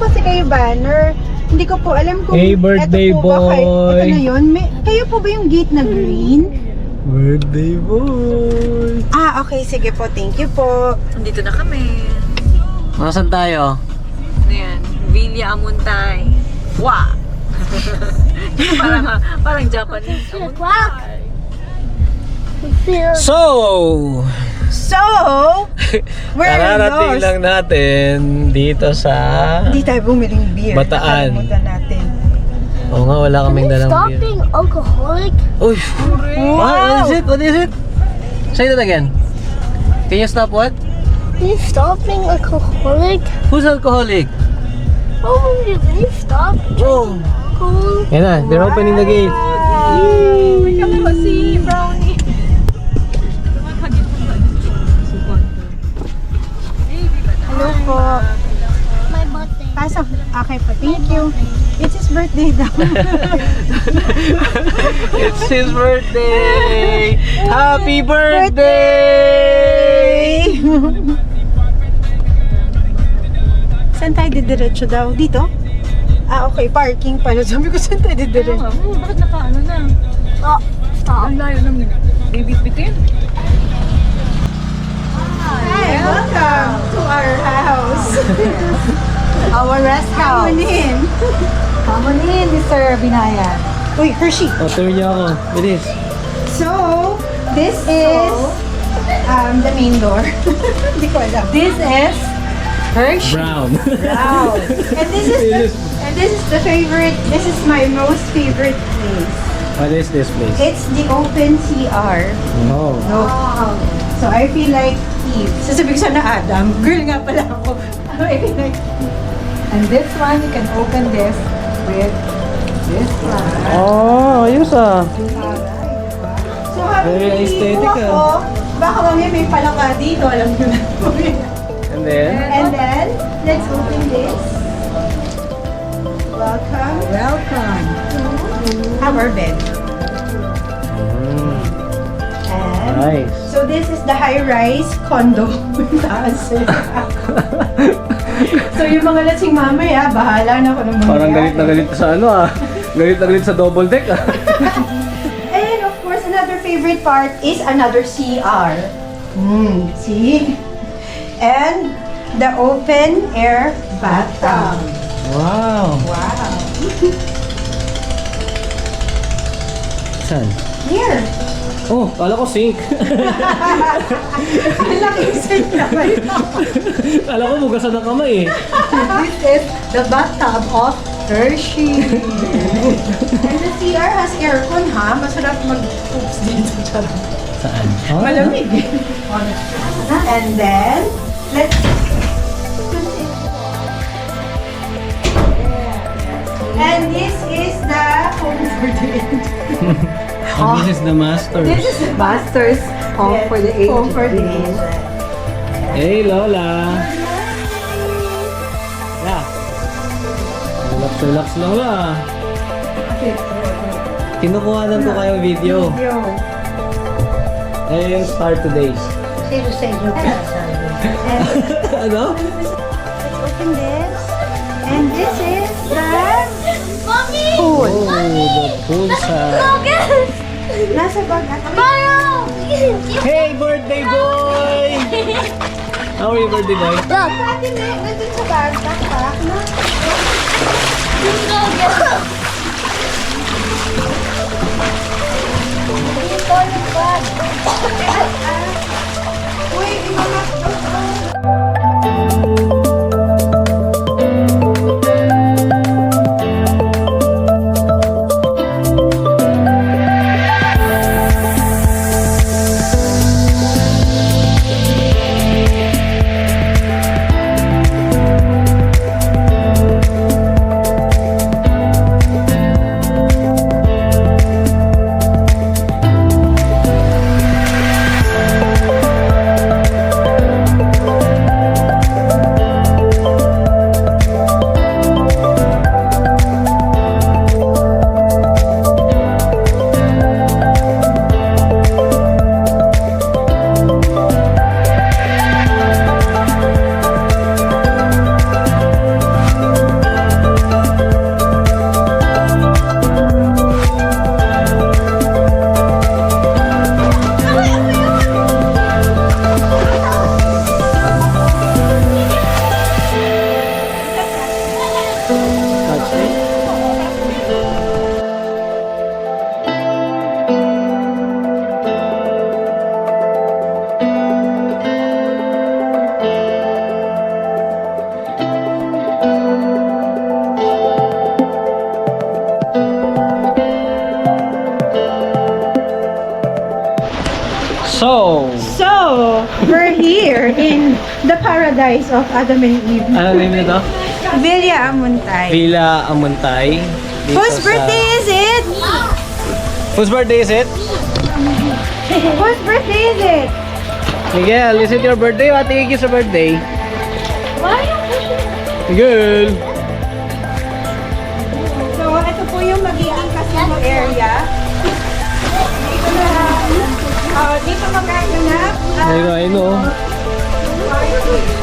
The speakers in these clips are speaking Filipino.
kasi kayo banner. Hindi ko po alam kung Hey, birthday eto po ba kayo, boy. ito na yun. Kayo po ba yung gate na green? Birthday boy. Ah, okay. Sige po. Thank you po. Nandito na kami. Nasaan tayo? Ano yan? Villa Amuntay. Wow! parang Japanese. Amuntay. So, We're kararating lost. lang natin dito sa... Hindi tayo bumiling beer. Bataan. Nakalimutan natin. Oo nga, wala kaming dalang Stop beer. being alcoholic. Uy! What is it? What is it? Say that again. Can you stop what? Can you stop being alcoholic? Who's alcoholic? Oh, can you stop Oh! alcohol? Yan na, they're opening the gate. May kami ko si Brownie. Hello po. My birthday. Pasok. Okay po. Thank you. It's his birthday daw. It's his birthday! Happy birthday! Saan tayo didiretso daw? Dito? Ah, okay. Parking pala. Sabi ko, saan tayo didiretso? Bakit naka-ano na? Oh, stop. Ang layo ng bibit-bitin. Hi, welcome to our house. Our rest Come on in. Come on in, Mr. Binaya. Uy, Hershey. O, turn niyo ako. Bilis. So, this is the main door. Hindi ko alam. This is Hershey. Brown. Wow. And this is the favorite. This is my most favorite place. What is this place? It's the open CR. Oh. Wow. So I feel like Eve. Sasabihin ko sana Adam. Girl nga pala ako. I feel like And this one, you can open this with this one. Oh, ayos ah. so habang Very aesthetic, nililigo ako, baka mamaya may palaka dito. Alam nyo na. And then? And then, let's open this. Welcome Welcome. to our bed. And Nice. so this is the high-rise condo. Taas eh. So yung mga lasing mamaya, bahala na kung anong Parang galit na mangyayari. galit sa ano ah. Galit na galit sa double deck ah. And of course, another favorite part is another CR. See? And the open air bathtub. Wow. Wow. Saan? Here. Oh, kala ko sink. Ang laking sink naman. Kala ko bugasan ng kamay eh. This is the bathtub of Hershey. And the CR has aircon ha. Masarap mag-oops dito. Charot. Saan? Malamig. And then, let's... And this is the home for the age. Oh, this is the master. This is the Masters home for the age. home for the age. Hey, Lola. Yeah. Relax lang lah. Kinukuhanan ko kayo video. Yo. Eh, yung start today. Sino sa inyo pinasabi? And Ano? let's open this. And this is the Mommy! pool. Oh, the pool sa... Nasa bag at Mario! Hey, birthday boy! How are you, birthday boy? Look! Ate May, nandun sa bag, backpack, no? Let's go get it. Ito yung bag. Uy, yung mga... here in the paradise of Adam and Eve. Ano name nito? Villa Amuntay. Villa Amuntay. Dito Whose birthday is it? Whose birthday is it? Whose birthday is it? Miguel, is it your birthday? Ate Iggy sa birthday. Why? Miguel! So, ito po yung magiging casino area. Dito na, dito magaganap I know.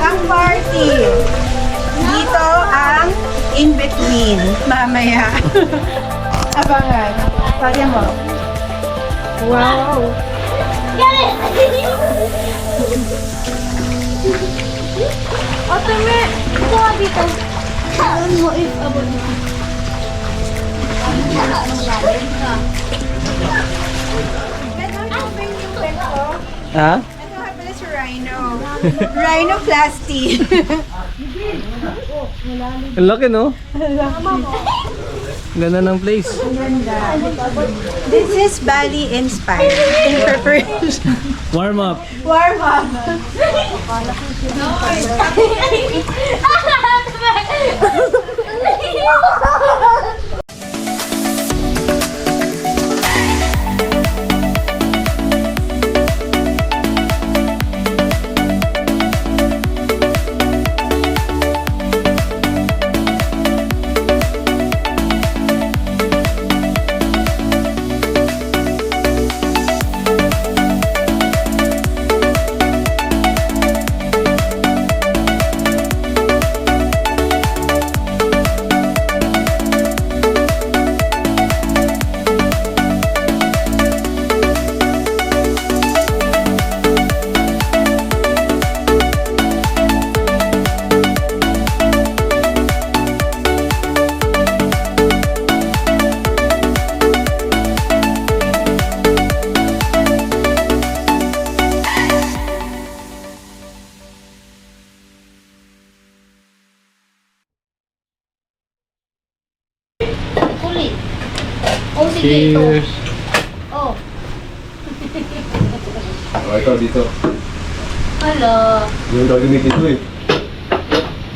ang party. Dito ang in-between. Mamaya. Abangan. Pagya mo. Wow. Get it! Otome, kuha dito. Saan mo if abot mo? Ha? Ito nga pala si Rhino. Rhinoplasty. Ang laki, no? Ganda ng place. This is Bali inspired in preparation. Warm up. Warm up. Kulit. Oh, sige, ito. Cheers. Oh, Oh, ito dito. hala. Yung daw gamitin ko eh.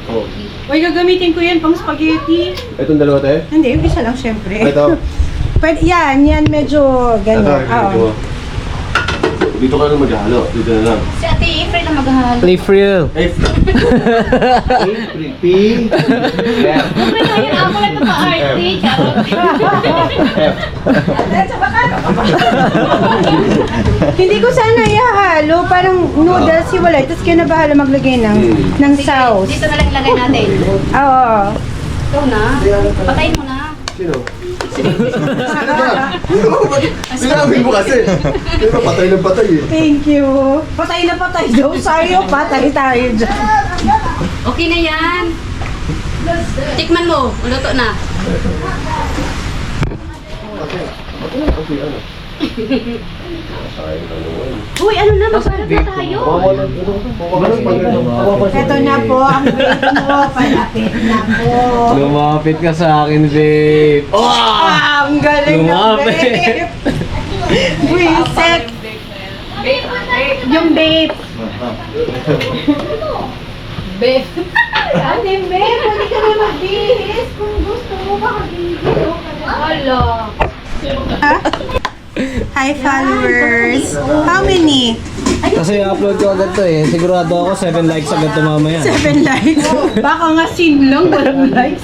Oh. Uy, gagamitin ko yan pang spaghetti. Itong dalawa tayo? Hindi, yung isa lang syempre. Ito. Pwede, yan medyo Ito, ganyan. gamitin ko. Dito ka lang maghalo. Dito na lang. Si Ate April na maghahalo. Play frill. F. April. P. F. April na yun, ako lang ito pa-arte. Charot. F. Hindi ko sana ihahalo, parang noodles hiwalay, tapos kayo na bahala maglagay ng sauce. Dito na lang ilagay natin. Oo. Ikaw na. Patayin mo na. Sino? Sinabi mo kasi. Pero patay ng patay eh. Thank you. Patay na patay daw sa'yo, patay tayo dyan. Okay na yan. Tikman mo. Luto na. Okay, ano? Uy, ano na? Magpalat na tayo. Ito na po ang bait mo, palapit na po. Lumapit ka sa akin, babe. Ah, ang galing ng Lumapit. babe. Wiset. Yung babe. Babe. Ate babe, pwede ka na magbihis. Kung gusto mo makabihis. Hala. Hi followers. How many? Kasi i-upload ko agad to eh. Sigurado ako 7 likes agad to mamaya. 7 likes. Baka nga sin lang, walang likes.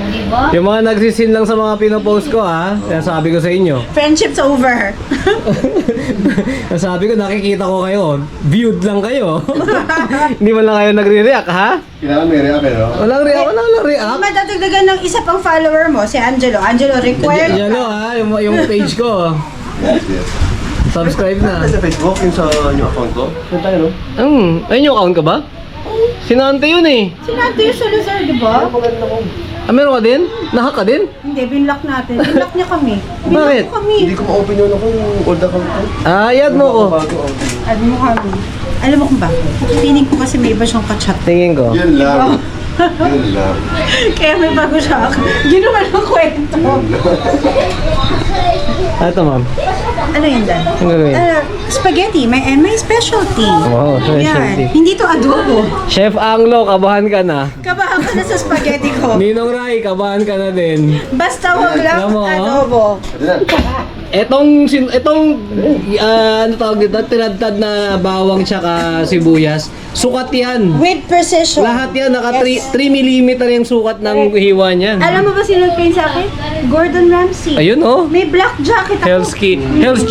Diba? Yung mga nagsisin lang sa mga pinopost ko ha, kaya sabi ko sa inyo. Friendship's over. Sabi ko nakikita ko kayo, viewed lang kayo. Hindi man lang kayo nagre-react ha? Kailangan may react eh, no? Walang react. Madadagdagan ng isa pang follower mo, si Angelo. Angelo, required Yan o ha, yung page ko. Yes, yes. Subscribe na. Sa Facebook, yung sa yung account ko. Saan tayo, no? Ayun yung account ka ba? Sinante yun eh. Sinabi yung Salazar, di ba? Ah, meron ka din? Nahack ka din? Hindi, binlock natin. Binlock niya kami. Bakit? Binlock mo kami. Hindi ko ma-open yun ako yung old account ko. Ah, i-add mo ko. Add mo kami. Alam mo kung bakit? Feeling ko kasi may iba siyang kachat. Tingin ko. Yun lang. Yun lang. Kaya may bago siya. Ginawa ng kwento. Ah, ito ma'am. Ano yun Dan? Ang gagawin? Spaghetti, may specialty. Wow, specialty. Yan. Hindi to adobo. Chef Anglo, kabahan ka na. Kabahan ka na sa spaghetti ko. Ninong Rai, kabahan ka na din. Basta wag lang Alam mo, adobo. Etong ano tawag dito, tinadtad na bawang tsaka sibuyas, sukat yan. With precision. Lahat yan, naka Yes. 3 mm yung sukat ng hiwa niyan. Alam mo ba sino nagpaint sa akin? Gordon Ramsay. Ayun oh. May black jacket ako. Hell's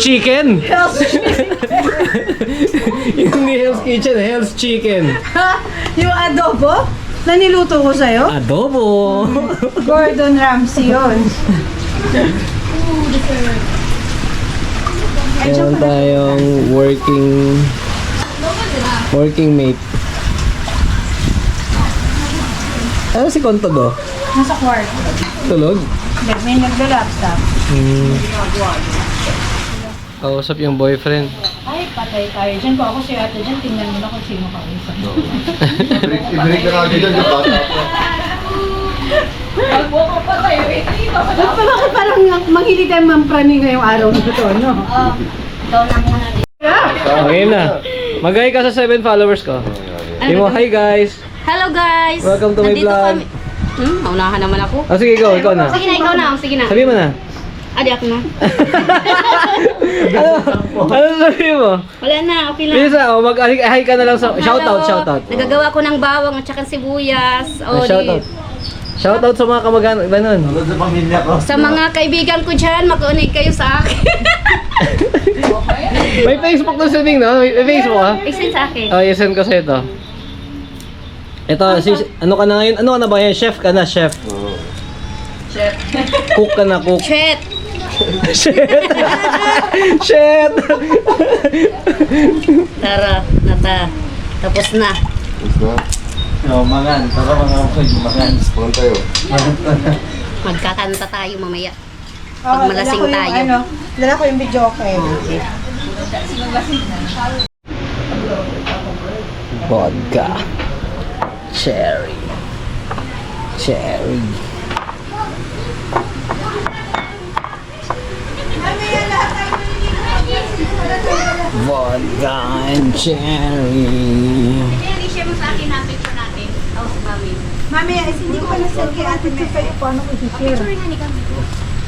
Chicken. Hell's Hindi Hell's Kitchen, Hell's Chicken. Yung adobo na niluto ko sa'yo, Adobo. Gordon Ramsay yun. Meron tayong working mate. Ano si Konto do? Nasa kwarto. Tulog? May naglalapstop. Kausap yung boyfriend. Ay, patay tayo dyan. Kung ako si ate dyan, tingnan mo na kung sino kausap. I-break na natin dyan yung bata po. Bakit parang manghilig tayo mamprani ngayong araw na ito, no? Okay na. Mag-hi ka sa 7 followers ko. Say mo, hi guys. Hello guys! Welcome to my Nandito vlog. kami- Naunahan naman ako. Ah, sige, ikaw na. Sige na, ikaw na. Sige na. Sabi mo na. Adi ako na. Ano sabi mo? Wala na, okay lang. Bisa, oh, mag-hi ka na lang sa... Shoutout, Hello. shoutout. Nagagawa ko ng bawang at saka sibuyas. O, Shoutout. Shoutout sa mga kamag-anak, ganun. Ano sa pamilya ko? Sa mga kaibigan ko dyan, makinig kayo sa akin. May Facebook na si Ning, no? May Facebook, ha? I-send sa akin. Oh, i-send ko sa ito. Ito, ano ka na ngayon? Ano ka na ba yan? Chef ka na, chef. Chef. Cook ka na, cook. Chet! Shit! Shit! Tara, nata. Tapos na. Mangan. Para mangan ko yung mangan. Mangan tayo. Magkakanta tayo mamaya. Oh, malasing tayo. Dala ko yung video, okay. Vodka. Cherry. Cherry. Vodka and cherry. Kaya i-share mo sa akin na picture natin. Oh, si Mami. Mami, hindi ko pa nasend kay ate to kayo paano ko i-share. Picture nga ni kami.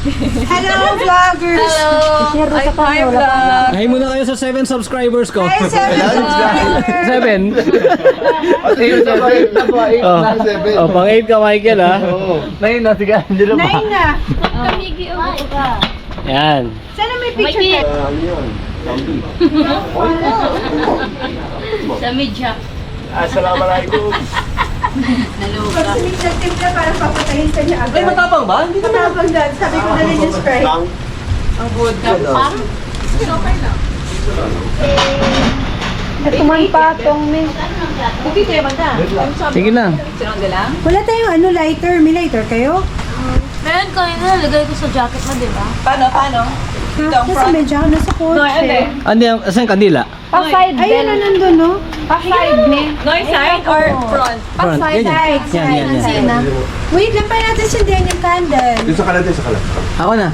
Hello, vloggers! Hello! Hi, vlog! Hi muna kayo sa 7 subscribers ko. Hi, 7 vloggers! 7? Oh, pang 8 ka, Michael, ha? Nain na, sige. Hindi na ba? 9 na! Yan. Sana may picture tayo. Ano yun? Lambi. Sa media. Assalamualaikum. Pag sumit na timpla para papatayin ka niya agad. Ay, matapang ba? Hindi naman. Matapang dad. Sabi ko na rin yung Sprite. Lang. Ito man patong, me. Sige lang. Wala tayong lighter. May lighter kayo? Meron ko yun, nalagay ko sa jacket mo, di ba? Kasi may jacket na sa kotse. Andi, saan kandila? Pa-side Ayun na nandun, no? Pa-side me. Side or front? Front. Yan, yan. Yan, yan, yan. Wait lang pa natin sundan yung candle. Dito sa kanan, dito sa kanan. Ako na.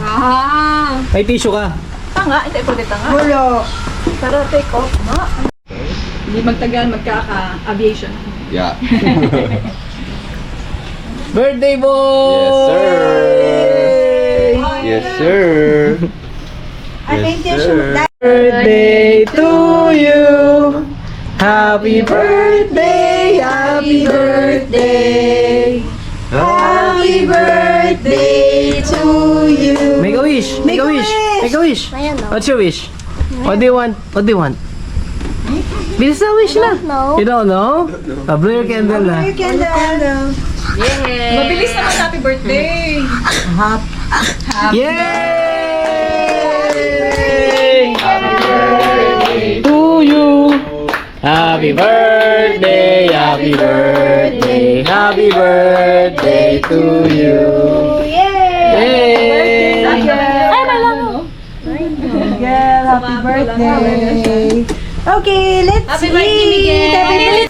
May tissue ka. Tanga, ito ipulita tanga. Hulo. Pero take off, ma. Hindi magtagal, magkaka-aviation. Yeah. Birthday boy! Yes, sir. Ano yung tissue? Birthday to you. Happy birthday, happy birthday. Happy birthday to you. Make a wish. Make a wish. Make a wish. What's your wish? What do you want? What do you want? Bilis na wish na. You don't know? Blow your candle na. Your candle. Mabilis naman, happy birthday! Yay! Happy birthday to you. Happy birthday, happy birthday, happy birthday to you. Yay! Ay, malamo. Miguel, happy birthday. Okay, let's Happy eat. birthday, Miguel. Happy birthday.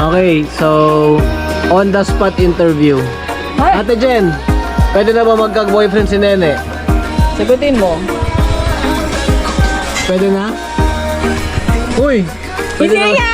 Okay, so on the spot interview. Ate Jen, pwede na ba magkag-boyfriend si Nene? Sagutin mo. Pwede na? Uy! Pwede Hindi na. nga!